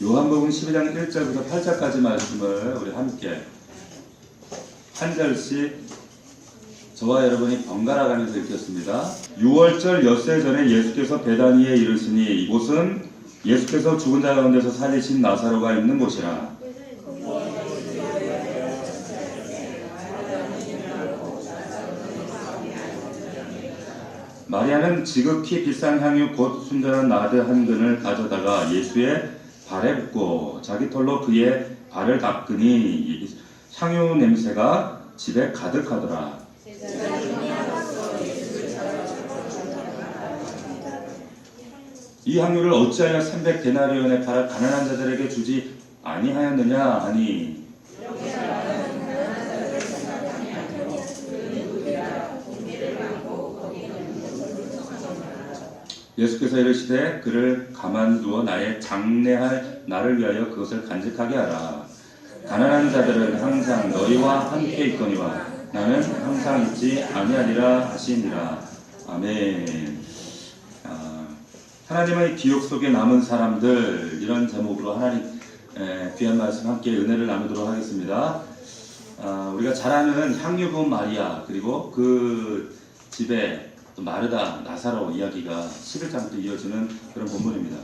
요한복음 12장 1절부터 8절까지 말씀을 우리 함께 한 절씩 저와 여러분이 번갈아 가면서 읽겠습니다. 6월절 엿새 전에 예수께서 베다니에 이르시니 이곳은 예수께서 죽은 자 가운데서 살리신 나사로가 있는 곳이라. 마리아는 지극히 비싼 향유 곧 순전한 나드 한 근을 가져다가 예수의 발에 붓고 자기 털로 그의 발을 닦으니 향유 냄새가 집에 가득하더라. 이 향유를 어찌하여 300데나리온에 팔아 가난한 자들에게 주지 아니하였느냐 하니 예수께서 이르시되 그를 가만두어 나의 장례할 나를 위하여 그것을 간직하게 하라. 가난한 자들은 항상 너희와 함께 있거니와 나는 항상 있지 아니하리라 하시니라. 아멘. 하나님의 기억 속에 남은 사람들, 이런 제목으로 하나님 귀한 말씀 함께 은혜를 나누도록 하겠습니다. 우리가 잘 아는 향유분 마리아, 그리고 그 집에 또 마르다, 나사로 이야기가 11장부터 이어지는 그런 본문입니다.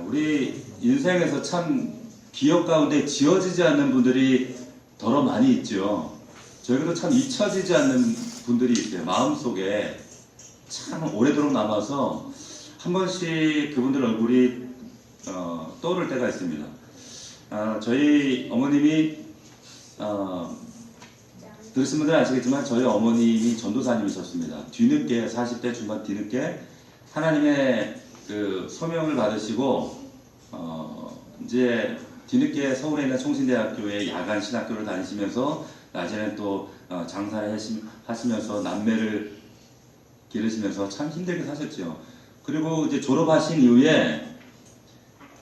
우리 인생에서 참 기억 가운데 지워지지 않는 분들이 더러 많이 있죠. 저에게도 참 잊혀지지 않는 분들이 있어요. 마음속에 참 오래도록 남아서 한 번씩 그분들 얼굴이 떠오를 때가 있습니다. 저희 어머님이 들으신 분들은 아시겠지만 저희 어머님이 전도사님이셨습니다. 뒤늦게 40대 중반 뒤늦게 하나님의 그 소명을 받으시고 이제 뒤늦게 서울에 있는 총신대학교에 야간 신학교를 다니시면서 낮에는 또 장사를 하시면서 남매를 기르시면서 참 힘들게 사셨죠. 그리고 이제 졸업하신 이후에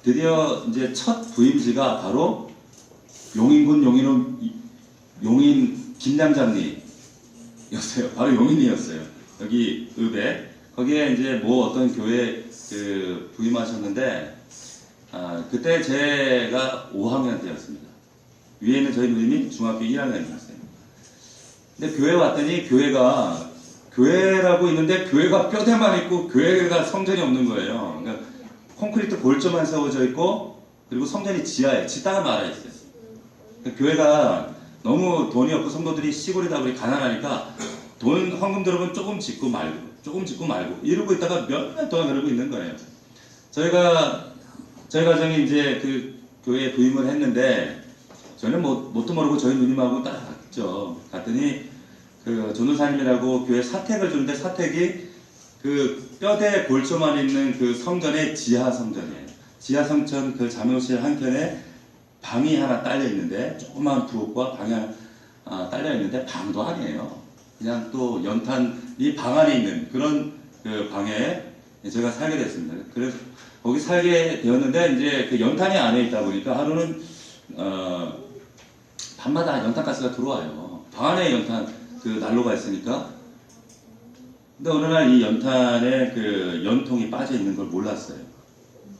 드디어 이제 첫 부임지가 바로 용인군 용인 김양장리였어요. 바로 용인이었어요. 여기 읍에 거기에 이제 뭐 어떤 교회 그 부임하셨는데 그때 제가 5학년 때였습니다. 위에 있는 저희 누님이 중학교 1학년이었어요. 근데 교회 왔더니 교회라고 있는데 교회가 뼈대만 있고 교회가 성전이 없는 거예요. 그러니까 콘크리트 골조만 세워져 있고 그리고 성전이 지하에 짓다가 말아 있어요. 그러니까 교회가 너무 돈이 없고 성도들이 시골이다 보니 가난하니까 돈 헌금 들어오면 조금 짓고 말고 이러고 있다가 몇 년 동안 그러고 있는 거예요. 저희 가정이 이제 그 교회에 부임을 했는데 저는 뭣도 모르고 저희 누님하고 따라갔죠. 갔더니 그 전도사님이라고 교회 사택을 주는데 사택이 그 뼈대 골조만 있는 그 성전의 지하 성전이에요. 지하 성전 그 잠옷실 한켠에 방이 하나 딸려 있는데 조그마한 부엌과 방이 하나 딸려 있는데 방도 아니에요. 그냥 또 연탄이 방 안에 있는 그런 그 방에 제가 살게 됐습니다. 그래서 거기 살게 되었는데 이제 그 연탄이 안에 있다 보니까 하루는 밤마다 연탄가스가 들어와요. 방 안에 연탄 그 난로가 있으니까. 근데 어느 날 이 연탄에 그 연통이 빠져 있는 걸 몰랐어요.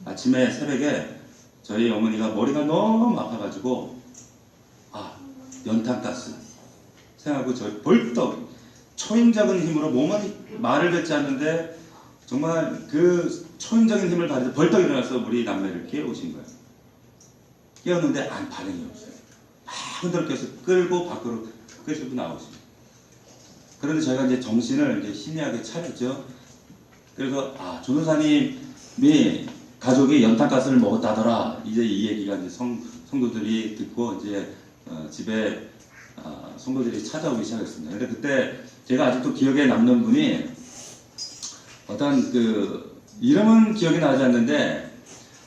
아침에 새벽에 저희 어머니가 머리가 너무 아파가지고 연탄가스 생각하고 저 벌떡 초인적인 힘으로 몸은 말을 뱉지 않는데 정말 그 초인적인 힘을 가지고 벌떡 일어나서 우리 남매를 깨우신 거예요. 깨웠는데 반응이 없어요. 막 흔들어서 끌고 밖으로 끌고 나오십니다. 그런데 저희가 이제 정신을 이제 희미하게 차렸죠. 그래서 전도사님이 가족이 연탄가스를 먹었다더라. 이제 이 얘기가 이제 성도들이 듣고 이제 집에 성도들이 찾아오기 시작했습니다. 근데 그때 제가 아직도 기억에 남는 분이 어떤 그 이름은 기억이 나지 않는데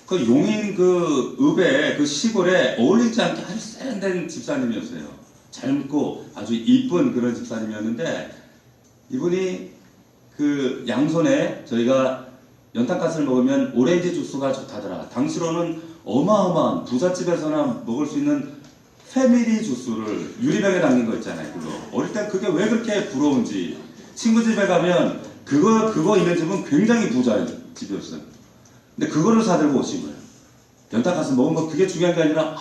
그 용인 그 읍에 그 시골에 어울리지 않게 아주 세련된 집사님이었어요. 젊고 아주 이쁜 그런 집사님이었는데 이분이 그 양손에 저희가 연탄가스를 먹으면 오렌지 주스가 좋다더라. 당시로는 어마어마한 부잣집에서나 먹을 수 있는 패밀리 주스를 유리병에 담긴 거 있잖아요. 그거 어릴 땐 그게 왜 그렇게 부러운지. 친구 집에 가면 그거 있는 집은 굉장히 부자 집이었어요. 근데 그거를 사들고 오신 거예요. 연탄 가서 먹은 거 그게 중요한 게 아니라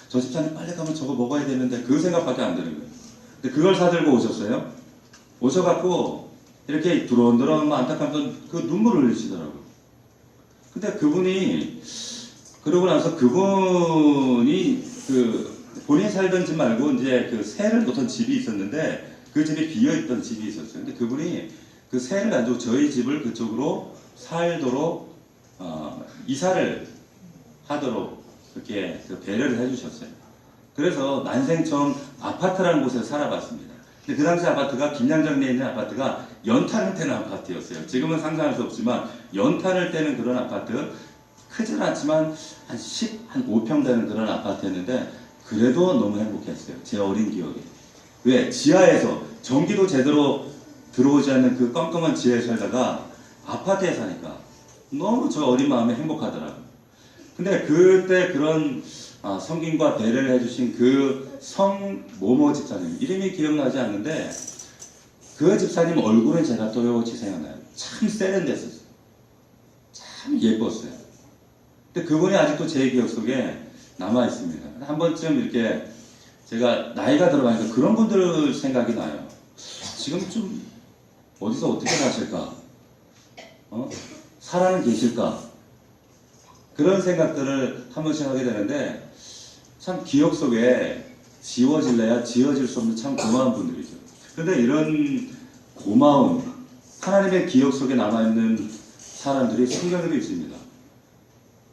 저 집사님 빨리 가면 저거 먹어야 되는데 그 생각밖에 안 드는 거예요. 근데 그걸 사들고 오셨어요. 오셔갖고 이렇게 두런두런 안타까운 그 눈물을 흘리시더라고요. 근데 그분이 그러고 나서 그분이 본인이 살던 집 말고 이제 그 새를 놓던 집이 있었는데 그 집이 비어있던 집이 있었어요. 근데 그분이 그 새를 가지고 저희 집을 그쪽으로 살도록 이사를 하도록 그렇게 배려를 해주셨어요. 그래서 난생 처음 아파트라는 곳에서 살아봤습니다. 근데 그 당시 아파트가 김양정리에 있는 아파트가 연탄을 떼는 아파트였어요. 지금은 상상할 수 없지만 연탄을 떼는 그런 아파트, 크진 않지만 한 5평 되는 그런 아파트였는데 그래도 너무 행복했어요. 제 어린 기억에. 왜? 지하에서 전기도 제대로 들어오지 않는 그 껌껌한 지하에 살다가 아파트에 사니까 너무 저 어린 마음에 행복하더라고요. 근데 그때 그런 성김과 배려를 해주신 그 성모모 집사님, 이름이 기억나지 않는데 그 집사님 얼굴은 제가 또렷이 생각나요. 참 세련됐었어요. 참 예뻤어요. 근데 그분이 아직도 제 기억 속에 남아있습니다. 한 번쯤 이렇게 제가 나이가 들어가니까 그런 분들 생각이 나요. 지금 좀 어디서 어떻게 사실까? 살아는 계실까? 그런 생각들을 한 번씩 하게 되는데 참 기억 속에 지워질래야 지워질 수 없는 참 고마운 분들이죠. 그런데 이런 고마움, 하나님의 기억 속에 남아있는 사람들이 성경에도 있습니다.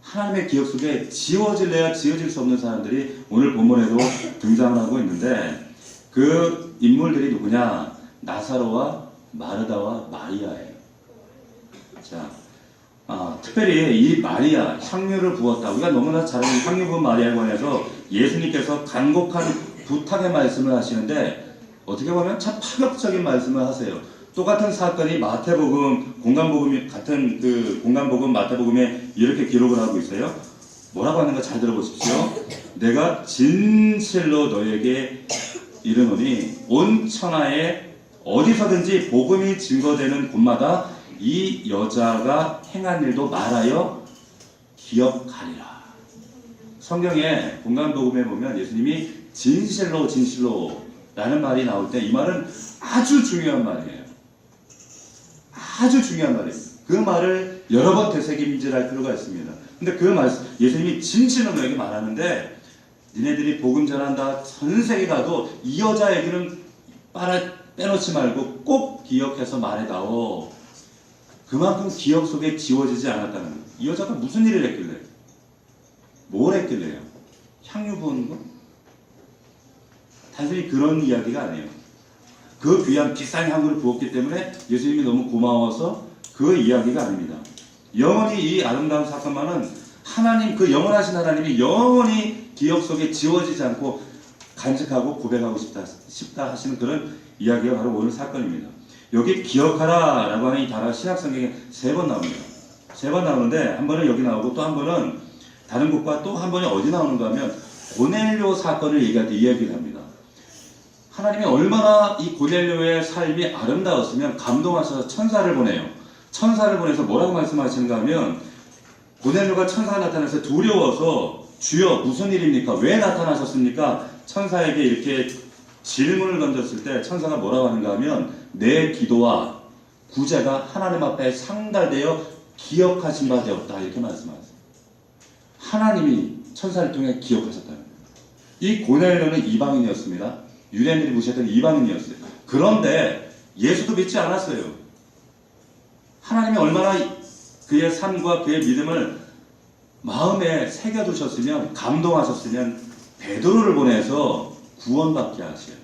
하나님의 기억 속에 지워질래야 지워질 수 없는 사람들이 오늘 본문에도 등장을 하고 있는데 그 인물들이 누구냐? 나사로와 마르다와 마리아예요. 자, 특별히 이 마리아, 향유를 부었다. 우리가 너무나 잘 아는 향유 부은 마리아에 관해서 예수님께서 간곡한 부탁의 말씀을 하시는데 어떻게 보면 참 파격적인 말씀을 하세요. 똑같은 사건이 마태복음, 공간복음이 같은 그 공간복음 마태복음에 이렇게 기록을 하고 있어요. 뭐라고 하는가 잘 들어보십시오. 내가 진실로 너에게 이르노니 온 천하에 어디서든지 복음이 증거되는 곳마다 이 여자가 행한 일도 말하여 기억하리라. 성경에 공간복음에 보면 예수님이 진실로 진실로 라는 말이 나올 때 이 말은 아주 중요한 말이에요. 아주 중요한 말이에요. 그 말을 여러 번 되새김질할 필요가 있습니다. 근데 그 말씀, 예수님이 진실로 너에게 말하는데 니네들이 복음 전한다 전 세계 가도 이 여자 얘기는 빼놓지 말고 꼭 기억해서 말해다오. 그만큼 기억 속에 지워지지 않았다는 거예요. 이 여자가 무슨 일을 했길래? 뭘 했길래요? 향유 부은 거? 단순히 그런 이야기가 아니에요. 그 귀한 비싼 향유를 부었기 때문에 예수님이 너무 고마워서 그 이야기가 아닙니다. 영원히 이 아름다운 사건만은 하나님, 그 영원하신 하나님이 영원히 기억 속에 지워지지 않고 간직하고 고백하고 싶다 하시는 그런 이야기가 바로 오늘 사건입니다. 여기 기억하라 라고 하는 이 단어가 신약성경에 3번 나옵니다. 3번 나오는데 한 번은 여기 나오고 또 한 번은 다른 곳과 또 한 번이 어디 나오는가 하면 고넬료 사건을 얘기할 때 이야기를 합니다. 하나님이 얼마나 이 고넬료의 삶이 아름다웠으면 감동하셔서 천사를 보내요. 천사를 보내서 뭐라고 말씀하시는가 하면 고넬료가 천사가 나타나서 두려워서 주여 무슨 일입니까? 왜 나타나셨습니까? 천사에게 이렇게 질문을 던졌을 때 천사가 뭐라고 하는가 하면 내 기도와 구제가 하나님 앞에 상달되어 기억하신 바 되었다 이렇게 말씀하세요. 하나님이 천사를 통해 기억하셨다는 거예요. 이 고넬료는 이방인이었습니다. 유대인들이 무시했던 이방인이었어요. 그런데 예수도 믿지 않았어요. 하나님이 얼마나 그의 삶과 그의 믿음을 마음에 새겨두셨으면 감동하셨으면 베드로를 보내서 구원받게 하셔요.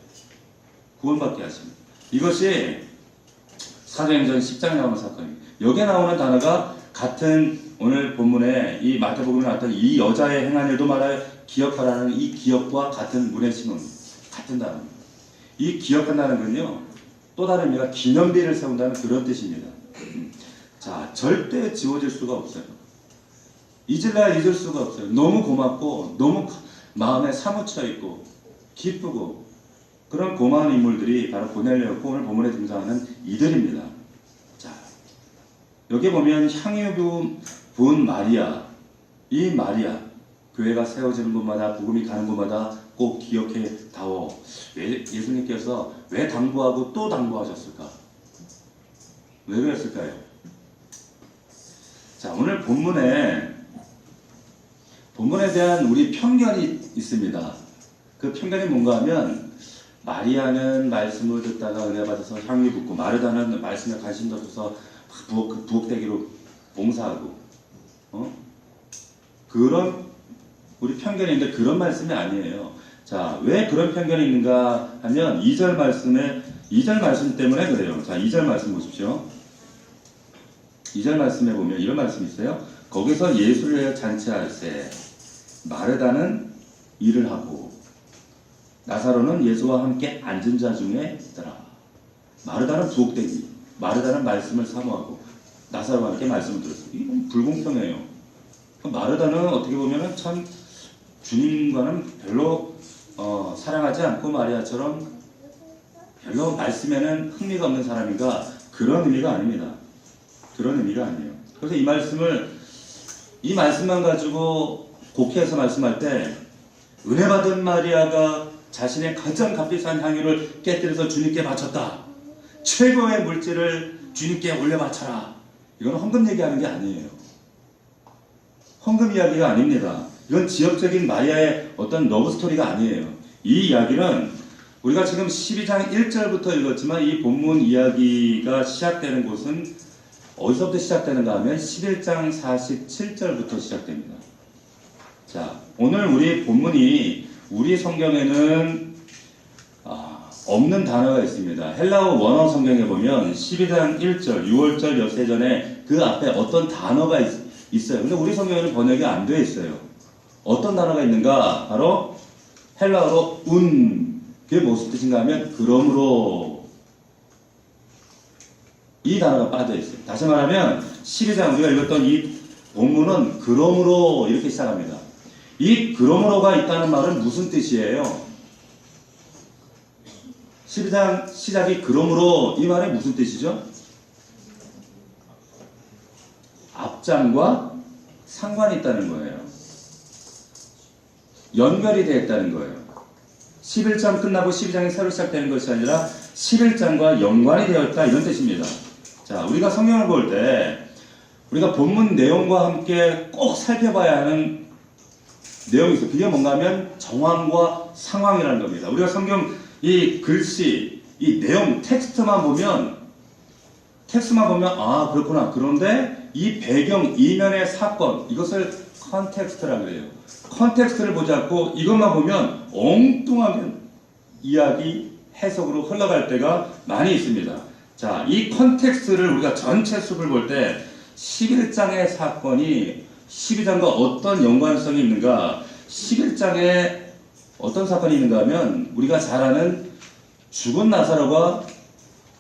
구원받게 하십니다. 이것이 사도행전 10장에 나오는 사건입니다. 여기에 나오는 단어가 같은 오늘 본문에 이 마태복음에 나왔던 이 여자의 행한 일도 말하여 기억하라는 이 기억과 같은 문의 신호입니다. 같은 단어입니다. 이 기억한다는 건요 또 다른 의미가 기념비를 세운다는 그런 뜻입니다. 자, 절대 지워질 수가 없어요. 잊을래야 잊을 수가 없어요. 너무 고맙고 너무 마음에 사무쳐 있고 기쁘고 그런 고마운 인물들이 바로 고넬료였고 오늘 본문에 등장하는 이들입니다. 자, 여기 보면 향유 부은 마리아, 이 마리아 교회가 세워지는 곳마다 복음이 가는 곳마다 꼭 기억해 다오. 예수님께서 왜 당부하고 또 당부하셨을까? 왜 그랬을까요? 자, 오늘 본문에 대한 우리 편견이 있습니다. 그 편견이 뭔가 하면 마리아는 말씀을 듣다가 은혜 받아서 향기 붓고 마르다는 말씀에 관심도 없어서 부엌대기로 봉사하고 그런 우리 편견이 있는데 그런 말씀이 아니에요. 자, 왜 그런 편견이 있는가 하면 2절 말씀 때문에 그래요. 자, 2절 말씀 보십시오. 2절 말씀에 보면 이런 말씀이 있어요. 거기서 예수를 잔치할세 마르다는 일을 하고 나사로는 예수와 함께 앉은 자 중에 있더라. 마르다는 부엌대기, 마르다는 말씀을 사모하고 나사로와 함께 말씀을 들었어요. 이건 불공평해요. 마르다는 어떻게 보면 참 주님과는 별로 사랑하지 않고 마리아처럼 별로 말씀에는 흥미가 없는 사람인가? 그런 의미가 아닙니다. 그런 의미가 아니에요. 그래서 이 말씀만 가지고 곡해해서 말씀할 때 은혜 받은 마리아가 자신의 가장 값비싼 향유를 깨뜨려서 주님께 바쳤다. 최고의 물질을 주님께 올려 바쳐라. 이건 헌금 얘기하는 게 아니에요. 헌금 이야기가 아닙니다. 이건 지역적인 마리아의 어떤 러브스토리가 아니에요. 이 이야기는 우리가 지금 12장 1절부터 읽었지만 이 본문 이야기가 시작되는 곳은 어디서부터 시작되는가 하면 11장 47절부터 시작됩니다. 자, 오늘 우리 본문이 우리 성경에는 없는 단어가 있습니다. 헬라어 원어 성경에 보면 12장 1절, 6월절 엿새전에 그 앞에 어떤 단어가 있어요. 근데 우리 성경에는 번역이 안 되어 있어요. 어떤 단어가 있는가? 바로 헬라어로 그게 무슨 뜻인가 하면 그러므로 이 단어가 빠져 있어요. 다시 말하면 12장 우리가 읽었던 이 본문은 그러므로 이렇게 시작합니다. 이 그러므로가 있다는 말은 무슨 뜻이에요? 12장 시작이 그러므로 이 말이 무슨 뜻이죠? 앞장과 상관이 있다는 거예요. 연결이 되어 있다는 거예요. 11장 끝나고 12장이 새로 시작되는 것이 아니라 11장과 연관이 되어 있다 이런 뜻입니다. 자, 우리가 성경을 볼 때 우리가 본문 내용과 함께 꼭 살펴봐야 하는 내용이 있어요. 그게 뭔가 하면 정황과 상황이라는 겁니다. 우리가 성경 이 글씨, 이 내용, 텍스트만 보면 아 그렇구나. 그런데 이 배경, 이면의 사건, 이것을 컨텍스트라고 해요. 컨텍스트를 보지 않고 이것만 보면 엉뚱하게 이야기, 해석으로 흘러갈 때가 많이 있습니다. 자, 이 컨텍스트를 우리가 전체 숲을 볼 때 11장의 사건이 12장과 어떤 연관성이 있는가? 11장에 어떤 사건이 있는가 하면 우리가 잘 아는 죽은 나사로가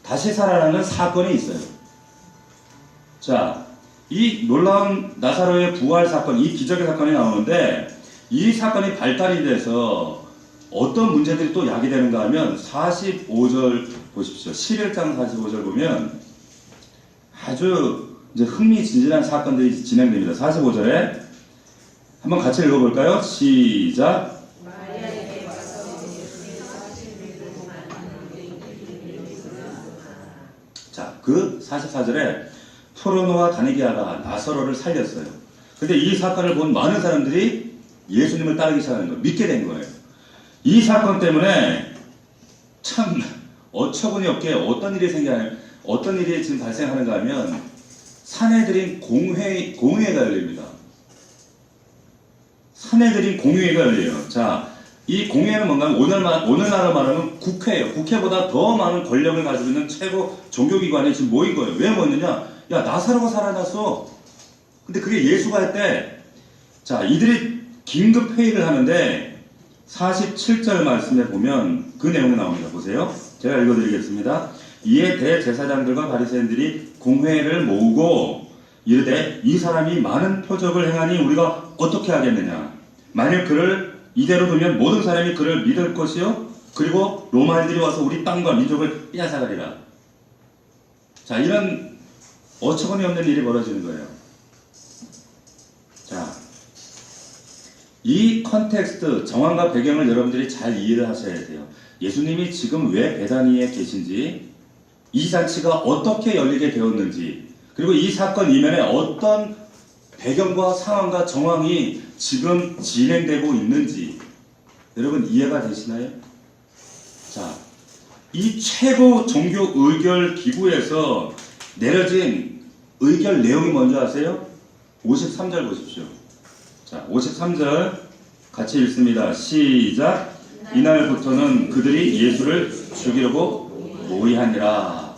다시 살아나는 사건이 있어요. 자, 이 놀라운 나사로의 부활 사건, 이 기적의 사건이 나오는데 이 사건이 발달이 돼서 어떤 문제들이 또 야기되는가 하면 45절 보십시오. 11장 45절 보면 아주 이제 흥미진진한 사건들이 진행됩니다. 45절에 한번 같이 읽어볼까요? 시작. 자, 그 44절에 포르노와 다니기아가 나사로를 살렸어요. 근데 이 사건을 본 많은 사람들이 예수님을 따르기 시작하는 거예요. 믿게 된 거예요. 이 사건 때문에 참 어처구니 없게 어떤 일이 지금 발생하는가 하면 사내들인 공회가 열립니다. 사내들인 공회가 열려요. 자, 이 공회는 뭔가 오늘날로 말하면 국회예요. 국회보다 더 많은 권력을 가지고 있는 최고 종교기관에 지금 모인 거예요. 왜 모였느냐? 야, 나사로가 살아났어. 근데 그게 예수가 했대. 자, 이들이 긴급 회의를 하는데 47절 말씀에 보면 그 내용이 나옵니다. 보세요. 제가 읽어드리겠습니다. 이에 대제사장들과 바리새인들이 공회를 모으고 이르되 이 사람이 많은 표적을 행하니 우리가 어떻게 하겠느냐? 만일 그를 이대로 두면 모든 사람이 그를 믿을 것이요 그리고 로마인들이 와서 우리 땅과 민족을 빼앗아가리라. 자, 이런 어처구니 없는 일이 벌어지는 거예요. 자, 이 컨텍스트, 정황과 배경을 여러분들이 잘 이해를 하셔야 돼요. 예수님이 지금 왜 베다니에 계신지, 이 잔치가 어떻게 열리게 되었는지, 그리고 이 사건 이면에 어떤 배경과 상황과 정황이 지금 진행되고 있는지 여러분 이해가 되시나요? 자, 이 최고 종교 의결 기구에서 내려진 의결 내용이 뭔지 아세요? 53절 보십시오. 자, 53절 같이 읽습니다. 시작. 이날부터는 그들이 예수를 죽이려고 모의하니라.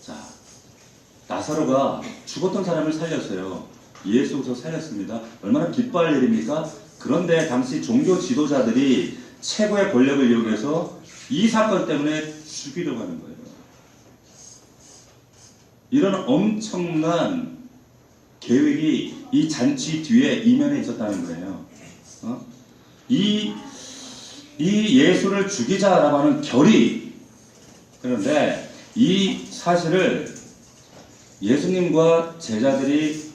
자, 나사로가 죽었던 사람을 살렸어요. 예수도 살렸습니다. 얼마나 기뻐할 일입니까? 그런데 당시 종교 지도자들이 최고의 권력을 이용해서 이 사건 때문에 죽이려고 하는 거예요. 이런 엄청난 계획이 이 잔치 뒤에 이면에 있었다는 거예요. 이 예수를 죽이자라고 하는 결의. 그런데 이 사실을 예수님과 제자들이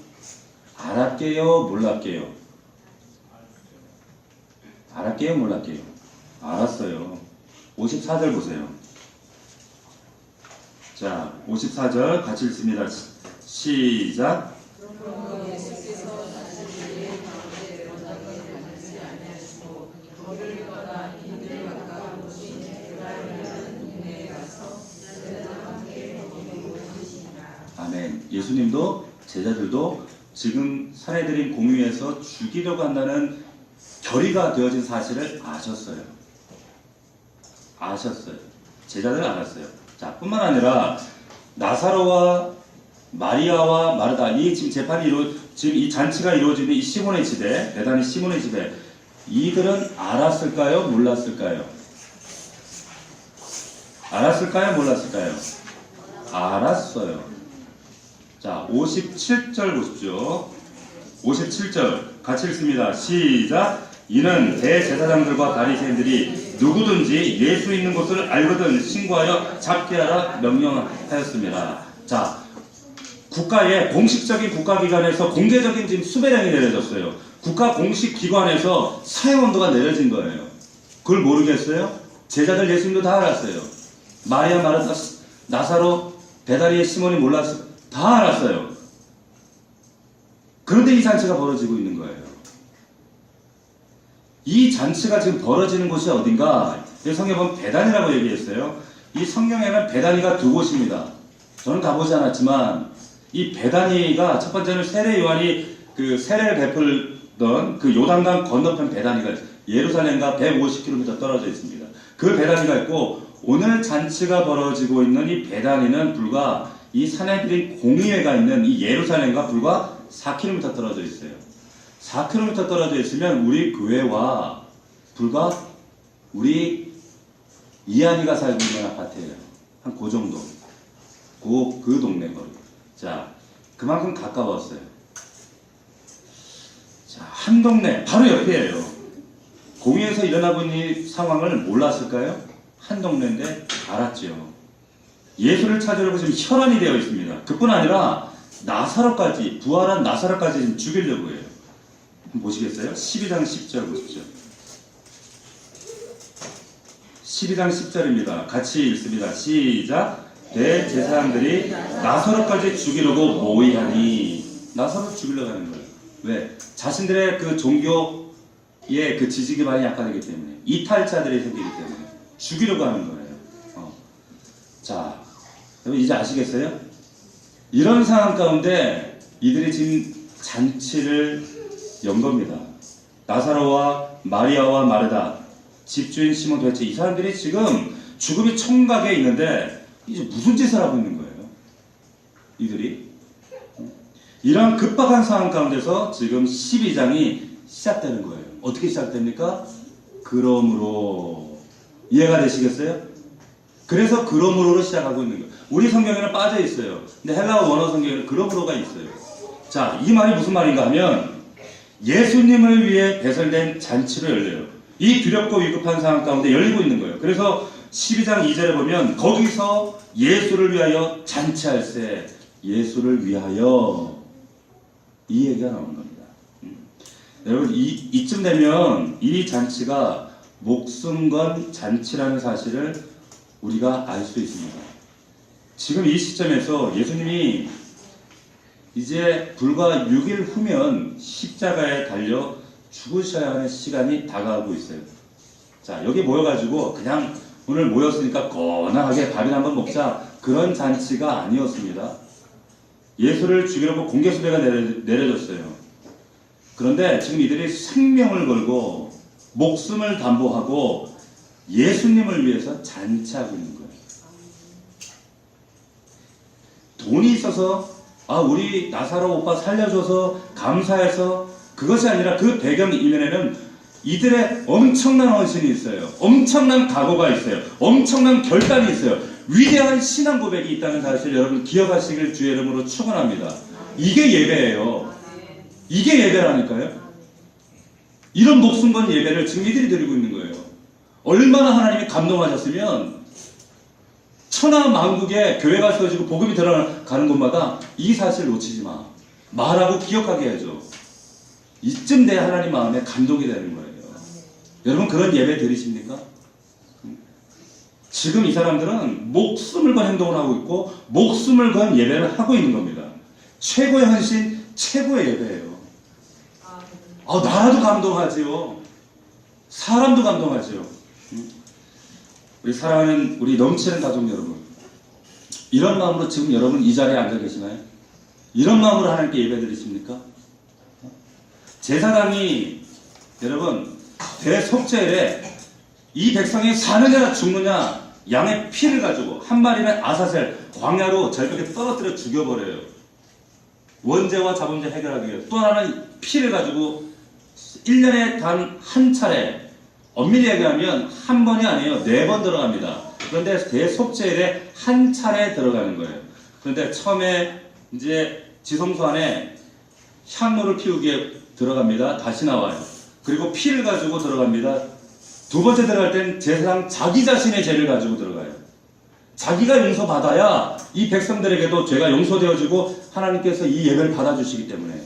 알았게요, 몰랐게요? 알았게요, 몰랐게요? 알았어요. 54절 보세요. 자, 54절 같이 읽습니다. 시작. 아멘. 예수님도 제자들도 지금 사내들인 공유에서 죽이려고 한다는 결의가 되어진 사실을 아셨어요. 아셨어요. 제자들 알았어요. 자, 뿐만 아니라 나사로와 마리아와 마르다, 이 지금 재판이 지금 이 잔치가 이루어지는 이 시몬의 집에, 베다니 시몬의 집에 이들은 알았을까요? 몰랐을까요? 알았을까요? 몰랐을까요? 알았어요. 자, 57절 보십시오. 57절 같이 읽습니다. 시작. 이는 대제사장들과 바리새인들이 누구든지 예수 있는 곳을 알거든 신고하여 잡게 하라 명령하였습니다. 자, 국가의 공식적인 국가기관에서 공개적인 지금 수배령이 내려졌어요. 국가 공식 기관에서 사형 언도가 내려진 거예요. 그걸 모르겠어요? 제자들 예수님도 다 알았어요. 마리아, 마르다, 나사로, 베다니의 시몬이 몰랐어요. 다 알았어요. 그런데 이 잔치가 벌어지고 있는 거예요. 이 잔치가 지금 벌어지는 곳이 어딘가? 성경에 보면 베다니라고 얘기했어요. 이 성경에는 베다니가 두 곳입니다. 저는 가보지 않았지만 이 베다니가 첫 번째는 세례 요한이 그 세례를 베풀던 그 요단강 건너편 베다니가 있어요. 예루살렘과 150km 떨어져 있습니다. 그 베다니가 있고 오늘 잔치가 벌어지고 있는 이 베다니는 불과 이 사내들인 공의회가 있는 이 예루살렘과 불과 4km 떨어져 있어요. 4km 떨어져 있으면 우리 교회와 불과 우리 이한이가 살고 있는 아파트예요. 한 그 정도. 그 동네 거리. 자, 그만큼 가까웠어요. 자, 한 동네 바로 옆이에요. 공의에서 일어나고 있는 이 상황을 몰랐을까요? 한 동네인데 알았죠. 예수를 찾으려고 지금 혈안이 되어 있습니다. 그뿐 아니라 나사로까지, 부활한 나사로까지 지금 죽이려고 해요. 보시겠어요? 12장 10절 보십시오. 12장 10절입니다. 같이 읽습니다. 시작. 대제사장들이 나사로까지 죽이려고 모의하니. 나사로 죽이려고 하는 거예요. 왜? 자신들의 그 종교의 그 지식이 많이 약화되기 때문에, 이탈자들이 생기기 때문에 죽이려고 하는 거예요. 자, 여러분 이제 아시겠어요? 이런 상황 가운데 이들이 지금 잔치를 연 겁니다. 나사로와 마리아와 마르다, 집주인 시몬, 도대체 이 사람들이 지금 죽음이 총각에 있는데 이제 무슨 짓을 하고 있는 거예요? 이들이 이런 급박한 상황 가운데서 지금 12장이 시작되는 거예요. 어떻게 시작됩니까? 그러므로. 이해가 되시겠어요? 그래서 그러므로로 시작하고 있는 거예요. 우리 성경에는 빠져 있어요. 근데 헬라어 원어 성경에는 그러므로가 있어요. 자, 이 말이 무슨 말인가 하면 예수님을 위해 배설된 잔치로 열려요. 이 두렵고 위급한 상황 가운데 열리고 있는 거예요. 그래서 12장 2절에 보면 거기서 예수를 위하여 잔치할세, 예수를 위하여, 이 얘기가 나오는 겁니다. 여러분 이쯤 되면 이 잔치가 목숨 건 잔치라는 사실을 우리가 알 수 있습니다. 지금 이 시점에서 예수님이 이제 불과 6일 후면 십자가에 달려 죽으셔야 하는 시간이 다가오고 있어요. 자, 여기 모여가지고 그냥 오늘 모였으니까 건강하게 밥이나 한번 먹자, 그런 잔치가 아니었습니다. 예수를 죽이려고 공개수배가 내려졌어요. 그런데 지금 이들이 생명을 걸고 목숨을 담보하고 예수님을 위해서 잔치하고 있는 거예요. 돈이 있어서 우리 나사로 오빠 살려줘서 감사해서, 그것이 아니라 그 배경 이면에는 이들의 엄청난 헌신이 있어요. 엄청난 각오가 있어요. 엄청난 결단이 있어요. 위대한 신앙 고백이 있다는 사실 여러분 기억하시길 주의 이름으로 축원합니다. 이게 예배예요. 이게 예배라니까요. 이런 목숨 건 예배를 지금 이들이 드리고 있는 거예요. 얼마나 하나님이 감동하셨으면 천하 만국에 교회가 세워지고 복음이 들어가는 곳마다 이 사실 놓치지 마, 말하고 기억하게 해줘. 이쯤 돼야 하나님 마음에 감동이 되는 거예요. 여러분 그런 예배 드리십니까? 지금 이 사람들은 목숨을 건 행동을 하고 있고 목숨을 건 예배를 하고 있는 겁니다. 최고의 헌신, 최고의 예배예요. 나라도 감동하지요. 사람도 감동하지요. 우리 사랑하는 우리 넘치는 가족 여러분, 이런 마음으로 지금 여러분 이 자리에 앉아 계시나요? 이런 마음으로 하나님께 예배 드리십니까? 제사장이 여러분 대속죄일에 이 백성이 사느냐 죽느냐 양의 피를 가지고, 한 마리는 아사셀 광야로 절벽에 떨어뜨려 죽여버려요. 원죄와 자범죄 해결하기 위해. 또 하나는 피를 가지고 1년에 단 한 차례, 엄밀히 얘기하면 한 번이 아니에요. 4번 들어갑니다. 그런데 대속죄일에 한 차례 들어가는 거예요. 그런데 처음에 이제 지성소 안에 향로를 피우기에 들어갑니다. 다시 나와요. 그리고 피를 가지고 들어갑니다. 두 번째 들어갈 땐 제사장 자기 자신의 죄를 가지고 들어가요. 자기가 용서받아야 이 백성들에게도 죄가 용서되어지고 하나님께서 이 예배를 받아주시기 때문에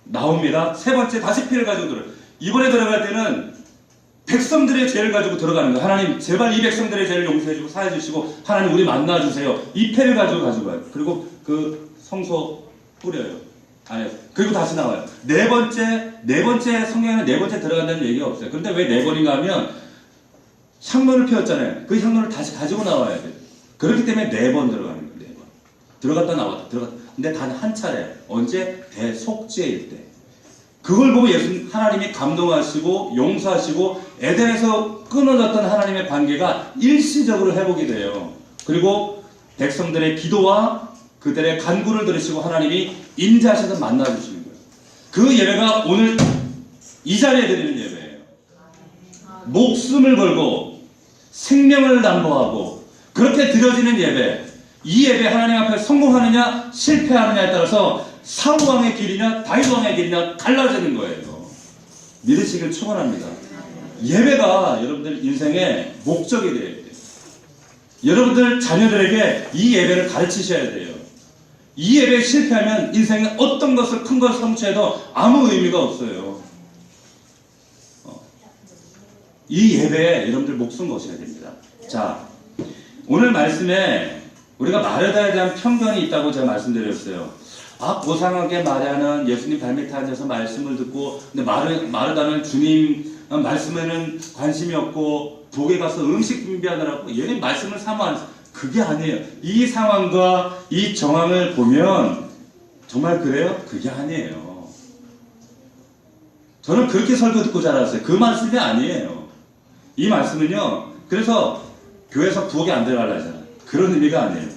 나옵니다. 세 번째 다시 피를 가지고 들어요. 이번에 들어갈 때는 백성들의 죄를 가지고 들어가는 거예요. 하나님 제발 이 백성들의 죄를 용서해주고 사해주시고 하나님 우리 만나주세요. 이 패를 가지고 가요. 그리고 그 성소 뿌려요. 그리고 다시 나와요. 네 번째 성경에는 네 번째 들어간다는 얘기가 없어요. 그런데 왜 네 번인가 하면 향로를 피웠잖아요. 그 향로를 다시 가지고 나와야 돼요. 그렇기 때문에 4번 들어가는 거예요. 4번. 들어갔다 나왔다. 들어갔다. 근데 단 한 차례. 언제? 대속죄일 때. 그걸 보고 하나님이 감동하시고 용서하시고 에덴에서 끊어졌던 하나님의 관계가 일시적으로 회복이 돼요. 그리고 백성들의 기도와 그들의 간구를 들으시고 하나님이 인자하셔서 만나주시는 거예요. 그 예배가 오늘 이 자리에 드리는 예배예요. 목숨을 걸고 생명을 담보하고 그렇게 드려지는 예배, 이 예배 하나님 앞에 성공하느냐 실패하느냐에 따라서 사울왕의 길이냐 다윗왕의 길이냐 갈라지는 거예요. 믿으시길 축원합니다. 예배가 여러분들 인생의 목적이 되어야 돼요. 여러분들 자녀들에게 이 예배를 가르치셔야 돼요. 이 예배에 실패하면 인생에 어떤 것을 큰 것을 성취해도 아무 의미가 없어요. 이 예배에 여러분들 목숨 거셔야 됩니다. 자, 오늘 말씀에 우리가 마르다에 대한 편견이 있다고 제가 말씀드렸어요. 고상하게 마리아는 예수님 발밑에 앉아서 말씀을 듣고, 근데 마르다는 주님 말씀에는 관심이 없고 부엌에 가서 음식 준비하느라고 얘는 말씀을 사모하는, 그게 아니에요. 이 상황과 이 정황을 보면 정말 그래요? 그게 아니에요. 저는 그렇게 설교 듣고 자랐어요. 그 말씀이 아니에요. 이 말씀은요, 그래서 교회에서 부엌에 안 들어가려 하잖아요. 그런 의미가 아니에요.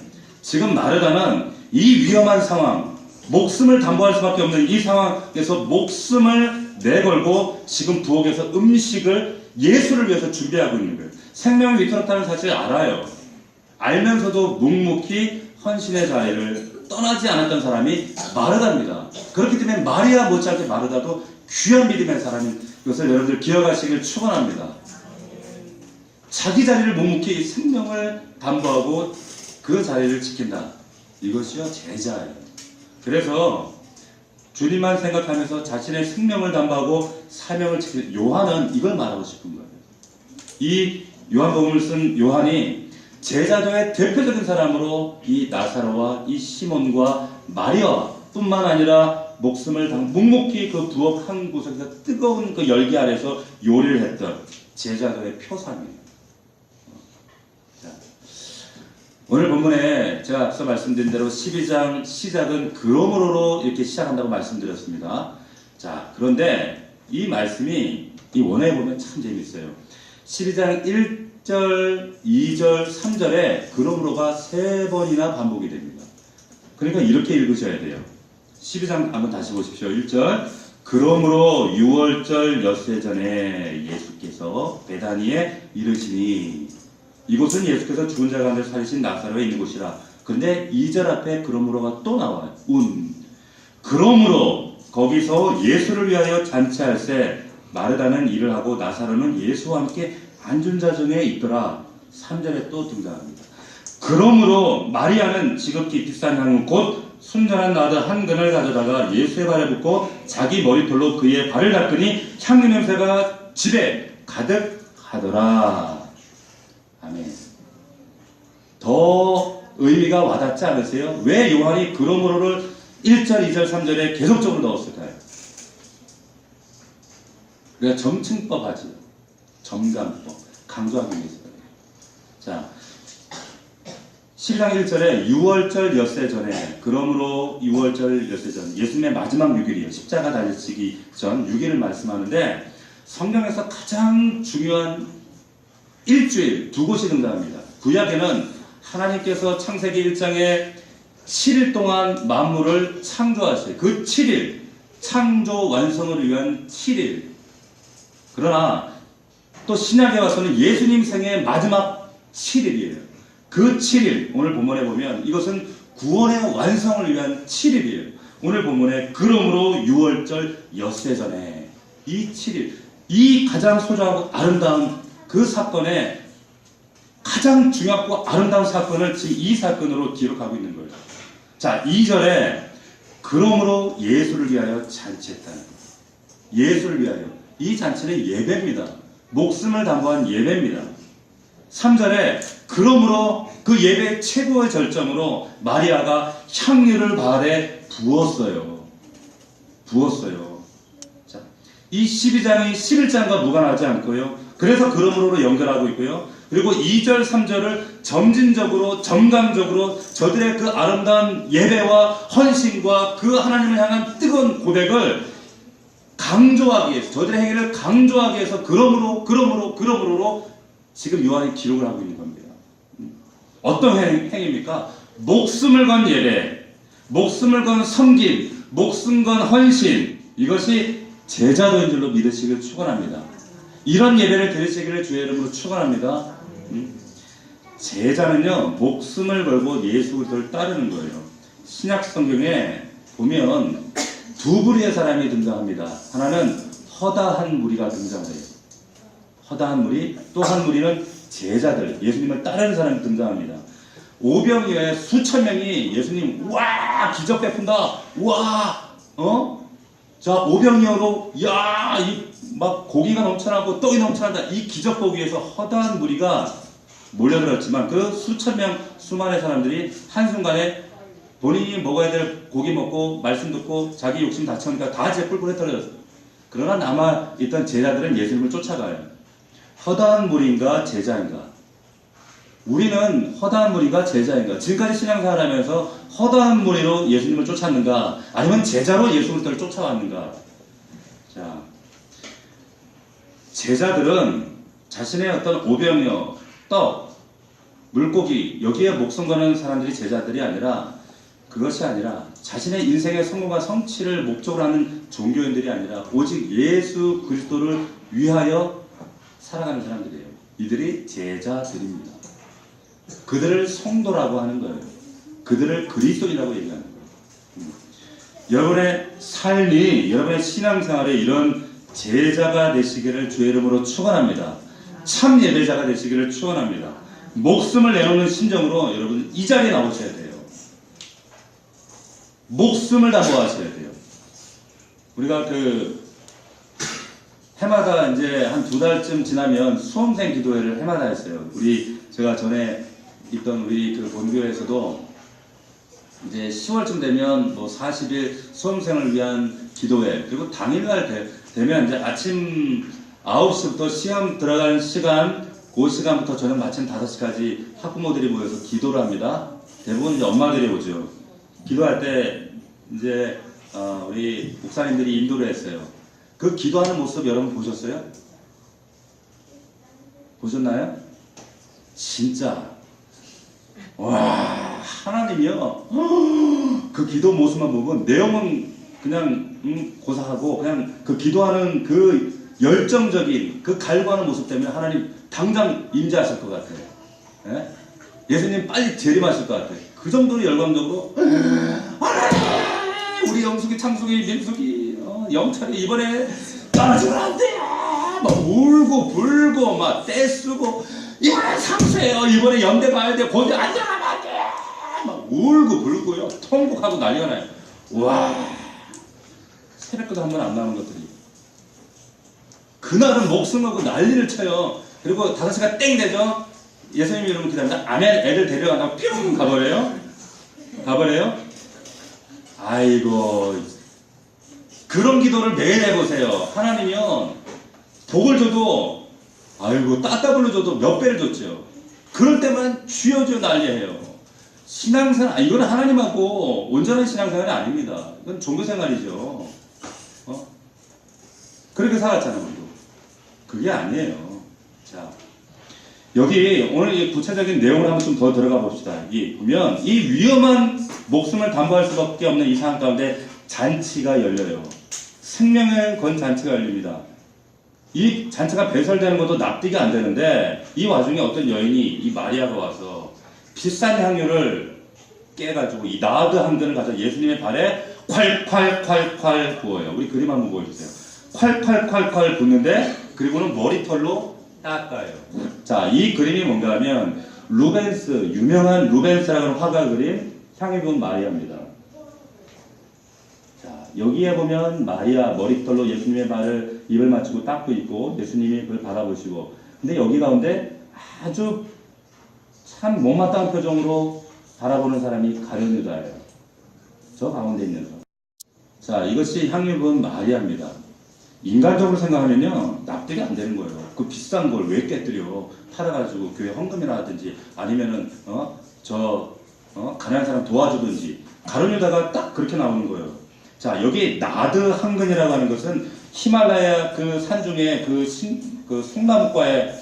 지금 마르다는 이 위험한 상황, 목숨을 담보할 수밖에 없는 이 상황에서 목숨을 내걸고 지금 부엌에서 음식을 예수를 위해서 준비하고 있는 거예요. 생명이 위태롭다는 사실을 알아요. 알면서도 묵묵히 헌신의 자리를 떠나지 않았던 사람이 마르다입니다. 그렇기 때문에 마리아 못지않게 마르다도 귀한 믿음의 사람인 것을 여러분들 기억하시길 축원합니다. 자기 자리를 묵묵히 생명을 담보하고 그 자리를 지킨다. 이것이요 제자예요. 그래서 주님만 생각하면서 자신의 생명을 담보하고 사명을 지키는 요한은 이걸 말하고 싶은 거예요. 이 요한복음을 쓴 요한이 제자도의 대표적인 사람으로 이 나사로와 이 시몬과 마리아 뿐만 아니라 목숨을 묵묵히 그 부엌 한 구석에서 뜨거운 그 열기 아래서 요리를 했던 제자도의 표상이에요. 자, 오늘 본문에 제가 앞서 말씀드린 대로 12장 시작은 그러므로로 이렇게 시작한다고 말씀드렸습니다. 자, 그런데 이 말씀이 이 원어에 보면 참 재밌어요. 12장 1절, 2절, 3절에 그러므로가 3번이나 반복이 됩니다. 그러니까 이렇게 읽으셔야 돼요. 12장 한번 다시 보십시오. 1절 그러므로 6월절 엿새 전에 예수께서 베다니에 이르시니 이곳은 예수께서 죽은 자 가운데 살리신 나사로에 있는 곳이라. 그런데 2절 앞에 그러므로가 또 나와요. 그러므로 거기서 예수를 위하여 잔치할세 마르다는 일을 하고 나사로는 예수와 함께 앉은 자 중에 있더라. 3절에 또 등장합니다. 그러므로 마리아는 지극히 비싼 향유 곧 순전한 나드 한 근을 가져다가 예수의 발에 붓고 자기 머리털로 그의 발을 닦으니 향유 냄새가 집에 가득하더라. 아멘. 더 의미가 와닿지 않으세요? 왜 요한이 그러므로를 1절, 2절, 3절에 계속적으로 넣었을까요? 우리가 점층법 하지. 점감법. 강조하기 위해서. 자, 12장 1절에 6월절 엿새 전에 그러므로 6월절 엿새 전 예수님의 마지막 6일이에요. 십자가 달리시기 전 6일을 말씀하는데 성경에서 가장 중요한 일주일 두 곳이 등장합니다. 구약에는 하나님께서 창세기 1장에 7일 동안 만물을 창조하세요. 그 7일 창조 완성을 위한 7일. 그러나 또 신약에 와서는 예수님 생의 마지막 7일이에요. 그 7일, 오늘 본문에 보면 이것은 구원의 완성을 위한 7일이에요. 오늘 본문에 그러므로 6월절 엿새 전에 이 7일, 이 가장 소중하고 아름다운 그 사건에 가장 중요하고 아름다운 사건을 지금 이 사건으로 기록하고 있는 거예요. 자, 2절에 그러므로 예수를 위하여 잔치했다는 거예요. 예수를 위하여. 이 잔치는 예배입니다. 목숨을 담보한 예배입니다. 3절에 그러므로 그 예배의 최고의 절정으로 마리아가 향유를 발에 부었어요. 자, 이 12장이 11장과 무관하지 않고요. 그래서 그러므로로 연결하고 있고요. 그리고 2절, 3절을 점진적으로, 점강적으로 저들의 그 아름다운 예배와 헌신과 그 하나님을 향한 뜨거운 고백을 강조하기 위해서, 저들의 행위를 강조하기 위해서 그러므로로 지금 요한이 기록을 하고 있는 겁니다. 어떤 행위입니까? 목숨을 건 예배, 목숨을 건 섬김, 목숨 건 헌신, 이것이 제자도인 줄로 믿으시길 축원합니다. 이런 예배를 드리시기를 주의 이름으로 축원합니다. 제자는요, 목숨을 걸고 예수 그리스도를 따르는 거예요. 신약 성경에 보면 두 부류의 사람이 등장합니다. 하나는 허다한 무리가 등장해요. 허다한 무리, 또 한 무리는 제자들, 예수님을 따르는 사람이 등장합니다. 오병이어에 수천 명이 예수님, 와, 기적 베푼다, 와, 자, 오병이어로, 야, 막 고기가 넘쳐나고 떡이 넘쳐난다. 이 기적 보기 위해서 허다한 무리가 몰려들었지만 그 수천 명, 수많은 사람들이 한순간에 본인이 먹어야 될 고기 먹고 말씀 듣고 자기 욕심 다 채우니까 다 재뿔뿔 흩어졌어요. 그러나 남아있던 제자들은 예수님을 쫓아가요. 허다한 무리인가 제자인가? 우리는 허다한 무리가 제자인가? 지금까지 신앙생활 하면서 허다한 무리로 예수님을 쫓았는가? 아니면 제자로 예수 그리스도를 쫓아왔는가? 자, 제자들은 자신의 어떤 오병이어, 떡, 물고기 여기에 목숨 거는 사람들이 제자들이 아니라, 그것이 아니라 자신의 인생의 성공과 성취를 목적으로 하는 종교인들이 아니라 오직 예수 그리스도를 위하여 살아가는 사람들이에요. 이들이 제자들입니다. 그들을 성도라고 하는 거예요. 그들을 그리스도인이라고 얘기하는 거예요. 여러분의 삶이, 여러분의 신앙생활에 이런 제자가 되시기를 주의 이름으로 축원합니다. 참 예배자가 되시기를 축원합니다. 목숨을 내놓는 심정으로 여러분 이 자리에 나오셔야 돼요. 목숨을 담보하셔야 돼요. 우리가 그 해마다 이제 한 2달쯤 지나면 수험생 기도회를 해마다 했어요. 제가 전에 있던 우리 그 본교에서도 이제 10월쯤 되면 뭐 40일 수험생을 위한 기도회, 그리고 당일날 되면 이제 아침 9시부터 시험 들어가는 시간, 그 시간부터 저녁 마침 5시까지 학부모들이 모여서 기도를 합니다. 대부분 이제 엄마들이 오죠. 기도할 때 이제 우리 목사님들이 인도를 했어요. 그 기도하는 모습 여러분 보셨어요? 보셨나요? 진짜 와, 하나님이요. 그 기도 모습만 보면 내용은 그냥 고사하고 그냥 그 기도하는 그 열정적인 그 갈구하는 모습 때문에 하나님 당장 임재하실 것 같아요. 예? 예수님 빨리 재림하실 것 같아요. 그 정도로 열광적으로 하나님, 우리 영숙이, 창숙이, 민숙이, 영철이 이번에 떨어지면 안 돼요. 막 울고 불고 막 떼쓰고 이번에 상수해요. 이번에 연대 가야 돼. 고대 안 들어가면 안 돼. 막 울고 불고요. 통곡하고 난리가 나요. 와, 새벽부터 한 번 안 나오는 것들이. 그날은 목숨 걸고 난리를 쳐요. 그리고 5시가 땡 되죠. 예수님 이름을 기도합니다. 아멘. 애들 데려가다가 뿅 가버려요. 아이고, 그런 기도를 매일 해보세요. 하나님이요, 복을 줘도 아이고 따따블로 줘도 몇 배를 줬죠. 그럴 때만 주여 난리해요. 신앙생활, 이건 하나님하고 온전한 신앙생활이 아닙니다. 이건 종교생활이죠. 그렇게 살았잖아요. 우리도. 그게 아니에요. 자, 여기 오늘 이 구체적인 내용을 한번 좀 더 들어가 봅시다. 여기 보면 이 위험한 목숨을 담보할 수밖에 없는 이 상황 가운데 잔치가 열려요. 생명을 건 잔치가 열립니다. 이 잔치가 배설되는 것도 납득이 안 되는데, 이 와중에 어떤 여인이, 이 마리아가 와서 비싼 향유를 깨가지고 이 나드 한 근을 가서 예수님의 발에 콸콸콸콸 부어요. 우리 그림 한번 보여주세요. 콸콸콸콸 붓는데, 그리고는 머리털로 닦아요. 자, 이 그림이 뭔가 하면 루벤스, 유명한 루벤스라고 하는 화가 그린 향유 부은 마리아입니다. 여기에 보면 마리아 머리털로 예수님의 발을 입을 맞추고 닦고 있고, 예수님이 그걸 바라보시고, 근데 여기 가운데 아주 참 못마땅한 표정으로 바라보는 사람이 가룟 유다예요. 저 가운데 있는 사람. 자, 이것이 향유 부은 마리아입니다. 인간적으로 생각하면요, 납득이 안 되는 거예요. 그 비싼 걸 왜 깨뜨려? 팔아가지고 교회 헌금이나 하든지, 아니면은 가난한 사람 도와주든지. 가룟 유다가 딱 그렇게 나오는 거예요. 자, 여기 나드 한근이라고 하는 것은 히말라야 그 산 중에 그 송나무과에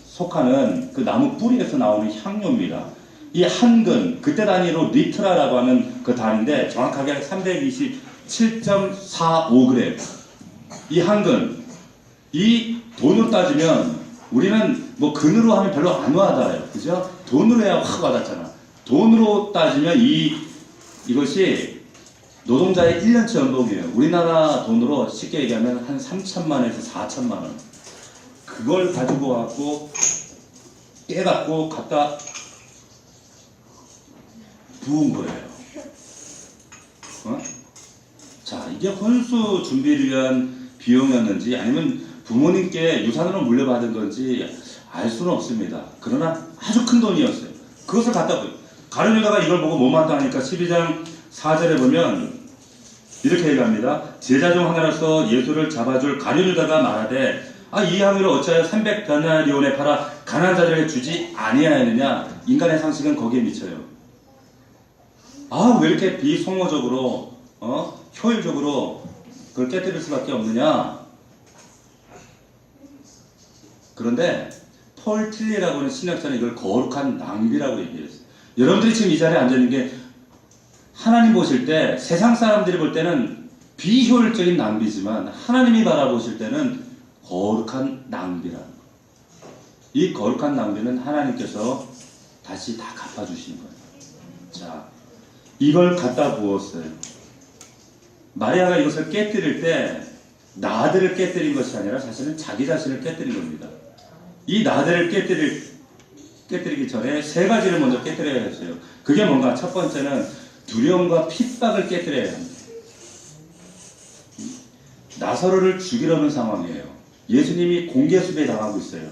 속하는 그 나무 뿌리에서 나오는 향료입니다. 이 한근, 그때 단위로 리트라라고 하는 그 단위인데 정확하게 327.45g. 이 한근, 이 돈으로 따지면 우리는 뭐 근으로 하면 별로 안 와닿아요. 그죠? 돈으로 해야 확 와닿잖아. 돈으로 따지면 이것이 노동자의 1년치 연봉이에요. 우리나라 돈으로 쉽게 얘기하면 한 3천만에서 4천만 원. 그걸 가지고 갖고 깨갖고 갖다 부은 거예요. 자, 이게 혼수 준비를 위한 비용이었는지 아니면 부모님께 유산으로 물려받은 건지 알 수는 없습니다. 그러나 아주 큰 돈이었어요. 그것을 갖다 가룟 유다가 이걸 보고 못마땅하니까 12장 4절에 보면 이렇게 얘기합니다. 제자 중 하나로서 예수를 잡아줄 가룟 유다가 말하되, 이 향유를 어찌하여 300데나리온에 팔아 가난한 자들에게 주지 아니하였느냐. 인간의 상식은 거기에 미쳐요. 왜 이렇게 비속모적으로 효율적으로 그걸 깨뜨릴 수밖에 없느냐. 그런데 폴 틸리라고 하는 신학자는 이걸 거룩한 낭비라고 얘기했어요. 여러분들이 지금 이 자리에 앉아있는 게 하나님 보실 때, 세상 사람들이 볼 때는 비효율적인 낭비지만 하나님이 바라보실 때는 거룩한 낭비라는 거예요. 이 거룩한 낭비는 하나님께서 다시 다 갚아주시는 거예요. 자, 이걸 갖다 부었어요. 마리아가 이것을 깨뜨릴 때 나들을 깨뜨린 것이 아니라 사실은 자기 자신을 깨뜨린 겁니다. 이 나들을 깨뜨리기 전에 3가지를 먼저 깨뜨려야 했어요. 그게 뭔가? 첫 번째는 두려움과 핍박을 깨뜨려야 합니다. 나사로를 죽이려는 상황이에요. 예수님이 공개 수배 당하고 있어요.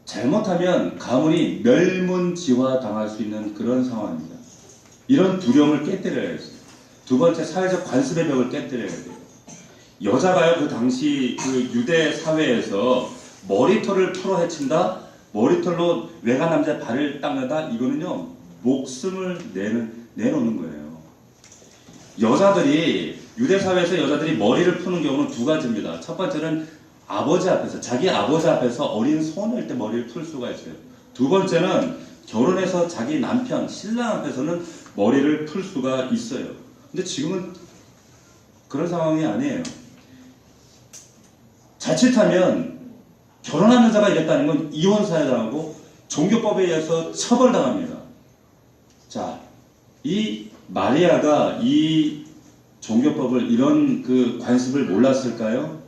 잘못하면 가문이 멸문지화 당할 수 있는 그런 상황입니다. 이런 두려움을 깨뜨려야 했어요. 두 번째, 사회적 관습의 벽을 깨뜨려야 돼요. 여자가요, 그 당시 그 유대 사회에서 머리털을 털어 헤친다, 머리털로 외간 남자의 발을 닦는다, 이거는요 목숨을 내놓는 거예요. 여자들이, 유대 사회에서 여자들이 머리를 푸는 경우는 두 가지입니다. 첫 번째는 아버지 앞에서, 자기 아버지 앞에서 어린 소녀일 때 머리를 풀 수가 있어요. 두 번째는 결혼해서 자기 남편, 신랑 앞에서는 머리를 풀 수가 있어요. 근데 지금은 그런 상황이 아니에요. 자칫하면 결혼한 여자가 이랬다는 건 이혼 사유당하고 종교법에 의해서 처벌당합니다. 자, 이 마리아가 이 종교법을, 이런 그 관습을 몰랐을까요?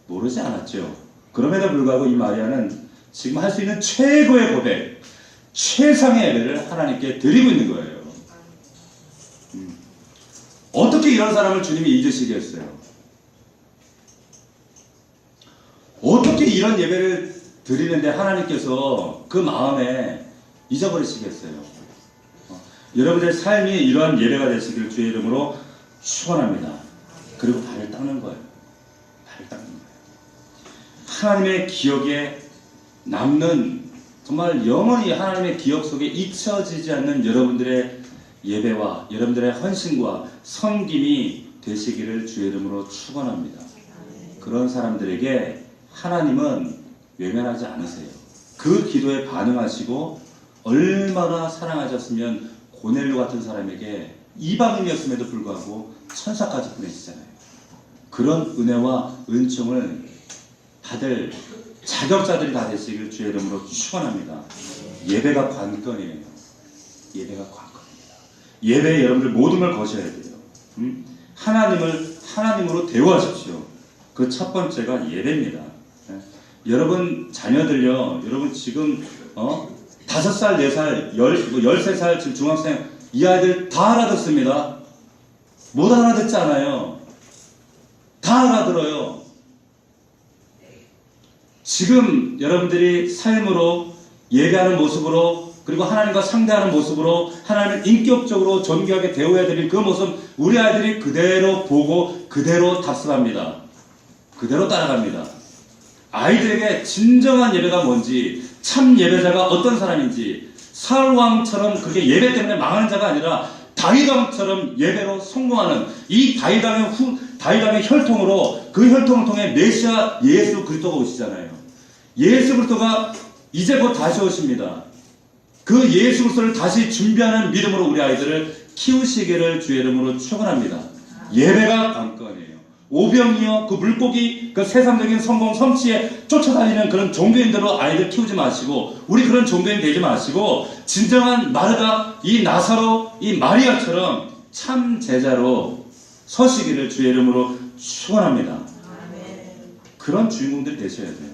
모르지 않았죠. 그럼에도 불구하고 이 마리아는 지금 할 수 있는 최고의 고백, 최상의 예배를 하나님께 드리고 있는 거예요. 어떻게 이런 사람을 주님이 잊으시겠어요? 어떻게 이런 예배를 드리는데 하나님께서 그 마음에 잊어버리시겠어요? 여러분들의 삶이 이러한 예배가 되시길 주의 이름으로 축원합니다. 그리고 발을 닦는 거예요. 발을 닦는 거예요. 하나님의 기억에 남는, 정말 영원히 하나님의 기억 속에 잊혀지지 않는 여러분들의 예배와 여러분들의 헌신과 섬김이 되시기를 주의 이름으로 축원합니다. 그런 사람들에게 하나님은 외면하지 않으세요. 그 기도에 반응하시고, 얼마나 사랑하셨으면 고넬료 같은 사람에게 이방인이었음에도 불구하고 천사까지 보내시잖아요. 그런 은혜와 은총을 받을 자격자들이 다 되시길 주의 이름으로 축원합니다. 예배가 관건이에요. 예배가 관건입니다. 예배에 여러분들 모든 걸 거셔야 돼요. 하나님으로 대우하십시오. 그 첫 번째가 예배입니다. 여러분 자녀들요, 여러분 지금 5살, 4살, 13살 지금 중학생, 이 아이들 다 알아듣습니다. 못 알아듣지 않아요. 다 알아들어요. 지금 여러분들이 삶으로, 예배하는 모습으로, 그리고 하나님과 상대하는 모습으로 하나님을 인격적으로 존귀하게 대우해야 될 그 모습, 우리 아이들이 그대로 보고 그대로 답습합니다. 그대로 따라갑니다. 아이들에게 진정한 예배가 뭔지, 참 예배자가 어떤 사람인지, 사울왕처럼 그렇게 예배 때문에 망하는 자가 아니라 다윗왕처럼 예배로 성공하는, 이 다윗왕의 혈통으로, 그 혈통을 통해 메시아 예수 그리스도가 오시잖아요. 예수 그리스도가 이제 곧 다시 오십니다. 그 예수 그리스도를 다시 준비하는 믿음으로 우리 아이들을 키우시기를 주의 이름으로 축원합니다. 예배가 관건이에요. 오병이어, 그 물고기, 그 세상적인 성공 성취에 쫓아다니는 그런 종교인들로 아이들 키우지 마시고, 우리 그런 종교인 되지 마시고, 진정한 마르다, 이 나사로, 이 마리아처럼 참 제자로 서시기를 주의 이름으로 축원합니다. 그런 주인공들이 되셔야 돼요.